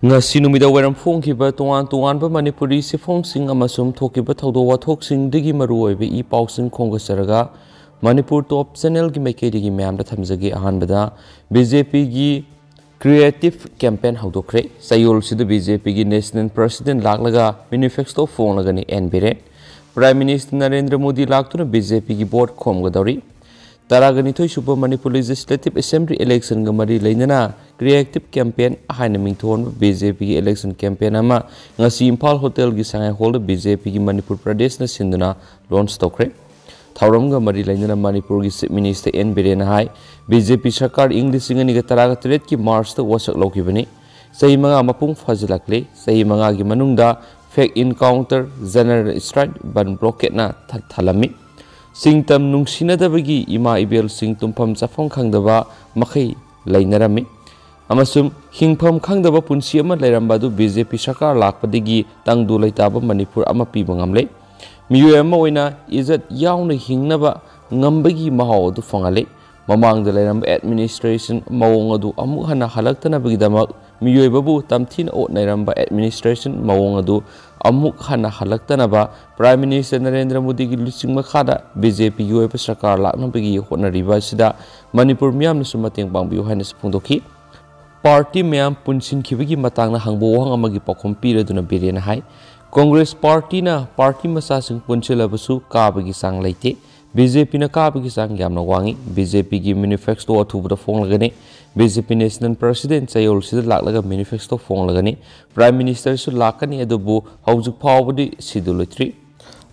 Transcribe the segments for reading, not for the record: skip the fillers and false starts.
ngasi numida weram phongkiba tuan manipuri sifong amasum thokiba thodo wathoksing digi maruoibe I pausing khongasaraga manipur top channel gi maikedi gi myam da thamjagi ahanbada BJP gi creative campaign hawdokre sayol sida BJP gi national president laklaga manifesto phone lagani enbire prime minister Narendra Modi laktuna BJP gi board khomgadori Taragani Toy Super Manipur Legislative Assembly election Gamari Lainana creative campaign Ahana Mington BJP election campaign Ama Ngasi Impal Hotel Gisanga hold BJP Manipur Pradesh na Sinduna launch Toukhre Thauram Gamari Lainana Manipur Minister N Birena High BJP Sarkar English Singaniga Taraga Threat ki March the Wasak Lokibani Say Manga Mapung Fazilakle Say Manga Gimanunda fake encounter general strike ban blockade na Thalami Singtam nungsinadabagi ima ibel sing tumpham chafong khangdaba makhai lainarami amasum hingpham khangdaba punsi ama lairambadu BJP sarkar lakpadigi tangdu laitaba Manipur ama piba ngamle miyu ama oina izat yauna hingnaba ngambagi mahaw du fangale mamangda lairamba administration mawong adu amu hana halaktanabagi damak miyu babu tamthin o nairamba administration mawong adu amuk hana halaktanaba Prime Minister Narendra Modi gi lusing makhada BJP UP sarkar laknabagi honariba sida Manipur miyam na sumateng pangbiu haina sipungdoki party miyam punsin khibagi matang na hangbo wang amagi pakhom piraduna birena hai Congress party na party masa sing punsilabasu kabagi sang laite BJP na kabagi sang yamna wangi BJP gi manifesto athubda phong lagani BJP National President Sayol sida laklaga manifesto phong lagani Prime Minister su lakani adubu haujuk phawbudi sidulitri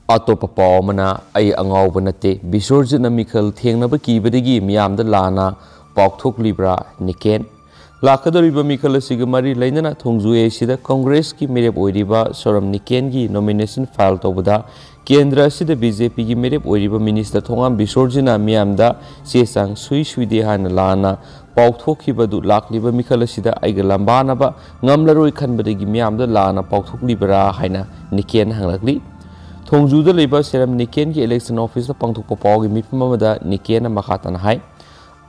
atopa pawmana ai angawba nate bisorjana mikhal thengnaba kibadigi miyamda lana paukthok libra niken lakadoriba mikhal asiga mari lainana thongju e sida Congress ki merep oiriba soram niken gi nomination file tobada Kendra sida BJP gi merep oiriba minister thongam bisorjana miyamda sesang suide hana lana paukthokibadu lakliba mikhal asida aiga lambanaba ngamlaroi khanbadagi miyamda lana paukthoklibra haina niken hanglakli thongjuda leba seram niken gi election office pangthokpa pawgi mipamada niken makhatana hai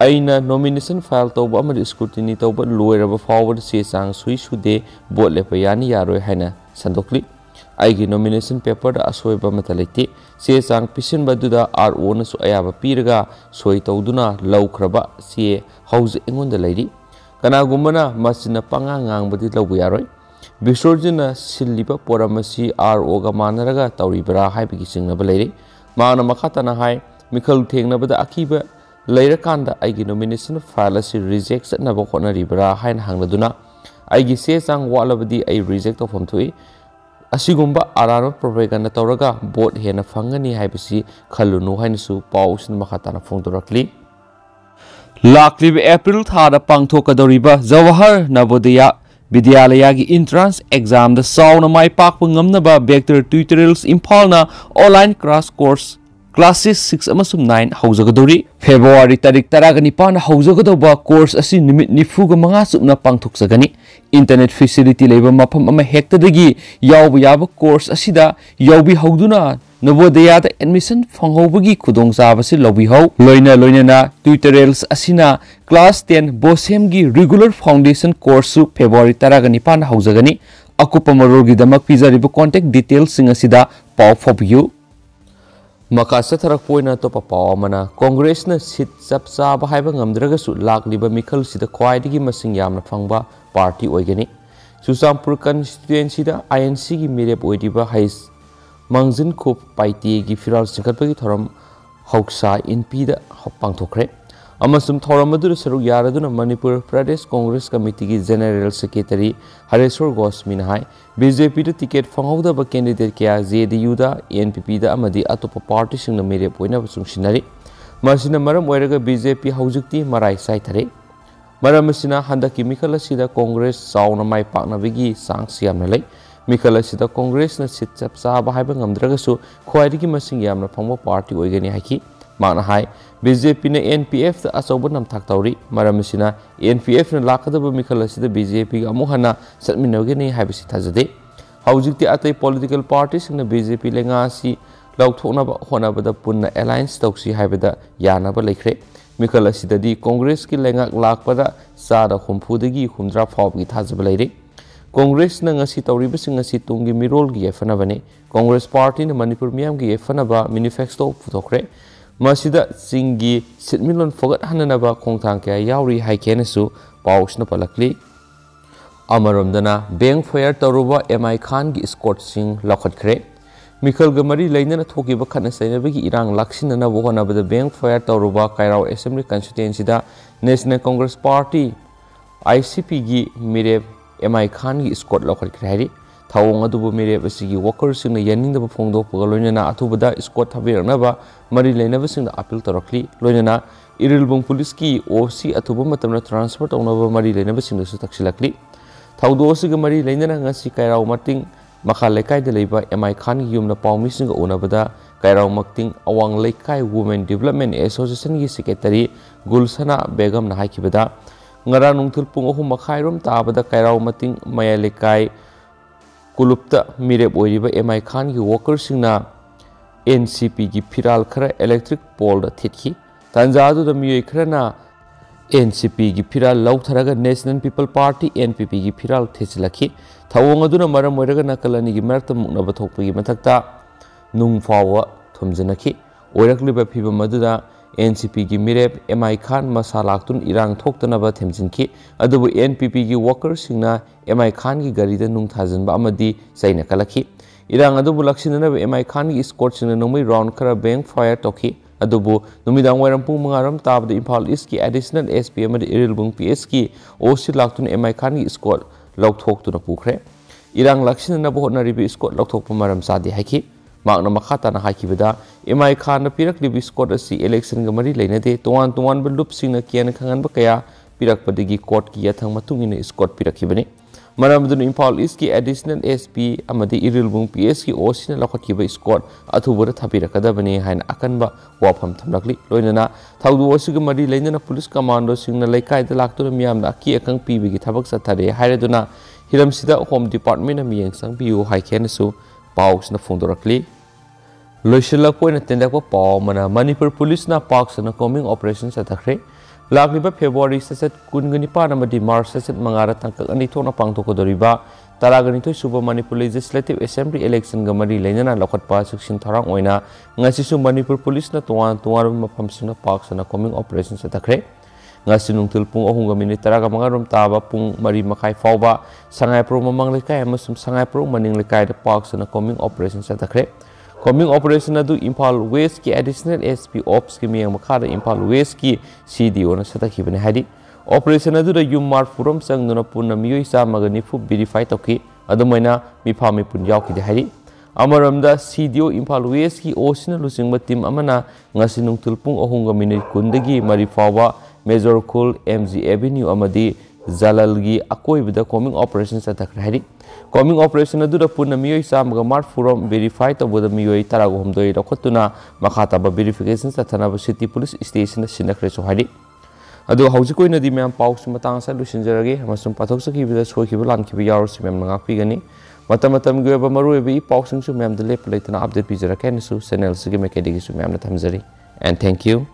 aina nomination file toba amadi scrutiny toba loiraba forward sesang suide bot lepa yani yaroi haina sandokli aigi nomination paper da asoiba matalite sesang pisin baduda RO na su ayaba piraga soi tawduna laukraba sie house engonda lairi kana gumana masina panga ngangbadi lawbu yaroi bisorjina silliba poramasi RO ga manaraga tawribra haibigi singnaba lairi maana makhatana hai mikhal thengnabada akiba leirakanda aigi nomination file asi reject naba khonaribra hain hangladuna aigi sesang walabadi ai reject of thui asigumba arano propaganda tawraga bot hena fangani haibasi khalunu hainasu pausin makhatana phongdorakli Laklib April thada pangthokadoriba Jawahar Navodaya Vidyalaya gi entrance exam da sauna mai pakpa ngamnaba vector tutorials imphalna online crash course classes 6 amasum 9 haujagadori February tarik taragani pan haujagodoba course asi nimit nifuga manga supna pangthoksagani internet facility leba mafam ama hektadagi yawba yaba course asida yawbi hauduna Navodaya da admission fanghobagi khudong sabasi lobi hau loina na tutorials asina class 10 bosem gi regular foundation course su February taragani pan haujagani akupa marorgi damak pizariba contact details sing asida paw fobiu Makasa tharak poina to papaw mana Congress na sit sapsa bahaiba ngamdragasu lakliba mikhal sida khwaidigi masing yamna phangba party oigani Susampur constituency da INC gi mirep oidiba hais Mangjin Khop Paiti gi firal singkhatpagi thoram hoksa NP da pangthokre amasum thoram adu saruk yaraduna Manipur Pradesh Congress Committee gi General Secretary Hareswar Gosmin hai BJP da ticket fangauda ba candidate kya JDU da NPP da amadi atopa party singna mere poina sungsinari masina maram oiraga BJP haujukti marai sai thare maram asina handaki mikhala sida Congress sauna mai pakna bigi sangs yamna lai mikhala sida Congress na sit chapsa ba haiba ngamdragasu khwaidigi masing yamna phangba party oigani haki Mana hai BJP na NPF da asoba namthak tawri maram asina NPF na lakadaba mikhala sida BJP ga amuhana satminogani haibasi thajade haujikti atai political parties na BJP lenga si laukthoknaba honabada punna alliance tawsi haibada yanaba laikhre mikhala sida di Congress ki lenga lakpada sada humphudagi humdra phawgi thajaba laire Congress na ngasi tawribasing ngasi tunggi mirol gi yafanabani Congress Party na Manipur miyam gi yafanaba manifesto puthokre masida singi sitmilon fogat hananaba khongthang kya yauri haikenasu pausna palakli Amaramdana bank fair taruba MI Khan gi Escort sing Laokhatkhre Mikhal Gamari Lainana Thoki Bakana Sainabiki Irang Lakshinana Wohana the bank fair taruba Kairao Assembly constituency da National Congress Party ICP gi Mireb MI Khan gi Escort Laokhatkhre Thawong adubu Mireb asigi workers sing yaning da phongdo pagaloina athubada Escort thabirnaba Mari Lainaba sing da appeal tarakli loina Irilbung police ki OC athuba matamna transport onaba Mari Lainaba sing su taksilakli Thawdo sig Mari Lainana ngasi Kairao Mating Makha Lekai de Leba MI Khan Yumna Paumi Sing Unabada Kairao Makting Awang Lekai Women Development Association gi Secretary Gulsana Begum na Haikibada Ngara Nungtul Pung Ohum Makhairum Tabada Kairao Mating Maya Lekai Kulupta Mireb Oiriba MI Khan gi workers singna NCP gi Piral Khara electric pole da Thitki Tanjadu da Miyoi Khrana NCP gi Piral Laoktharaga National People Party NPP gi Piral Thichlaki Thawong aduna maram oiraga nakalani gi marta muknaba thokpagi mathakta nung fawa thumjanaki oirakliba phiba maduda NCP gi Mireb MI Khan masa laktun irang thoktanaba themjinki adubu NPP gi workers singna MI Khan gi garida nung thajanba amadi saina kalaki irang adubu laksinana MI Khan gi Escort singna nomai round khara bank fire toki adubu numidang wairam pung mangaram tabda Imphal East ki additional SP amadi Irilbung PS ki OC laktun MI Khan gi Escort Laokthok tu na Toukhre irang laksinana bohna ribi Escort Laokthok Maram Chade haiki makna makhata na haiki beda MI Khan na pirak ribi Escort asi election ga mari leinade tuan balup singna kian khangan ba kaya pirak padigi court ki yathang matungina Escort pirakhibani maram dun Imphal East ki additional SP amadi Irilbung PS ki OC na Laokhatkiba Escort athubura thapirakadabani haina akanba wafam thamlakli loinana thawdu osiga mari leinana police commando singna laikai da laktuna miyamna ki akang pibi gi thabak sathare hairaduna hiramsida home department na miyeng sangbiu haikenasu paus na phongdorakli loisila poina tendakwa paw mana Manipur police na parks na combing operation sathakre Lakliba February saset kungani pa namadi March saset mangara tangkak ani thona pangthokodoriba taragani to suba Manipur Legislative Assembly election gamari leinana Laokhatpa section tharang oina ngasi su Manipur police na tuan mafam singna parks na combing operation sathakre ngasi nungtul pung 3:10 taba pung 3:00 fawba sangai pro mamang lekai amasum sangai pro maning lekai da parks na combing operation sathakre Combing operation adu Imphal West ki additional SP ops ki miyang makhada Imphal West ki CDO na satakibani hadi operation adu da yumar furam sangduna punna miyoi sa magani fu verify toki adumaina mifami pun yauki de hadi amaramda CDO Imphal West ki osina lusingba team amana ngasi nungtul pung 3:10 mari fawa Major Khul MG Avenue amadi Zalalgi akoi bida combing operation satakre hadi Combing operation adu da punna miyoi samaga mart furam verify to boda miyoi tarago homdoi rakhotuna makhata ba verification sathana ba city police station sinakre so hadi adu haujikoi na di mem paus matang sa lusinjarage amasum pathok saki bida soikiba lankiba yarsi mem ngakpi gani matam ge ba maru be pausing su mem de lep leitana update bijara ken su channel sigi mekedi su mem na thamjari and thank you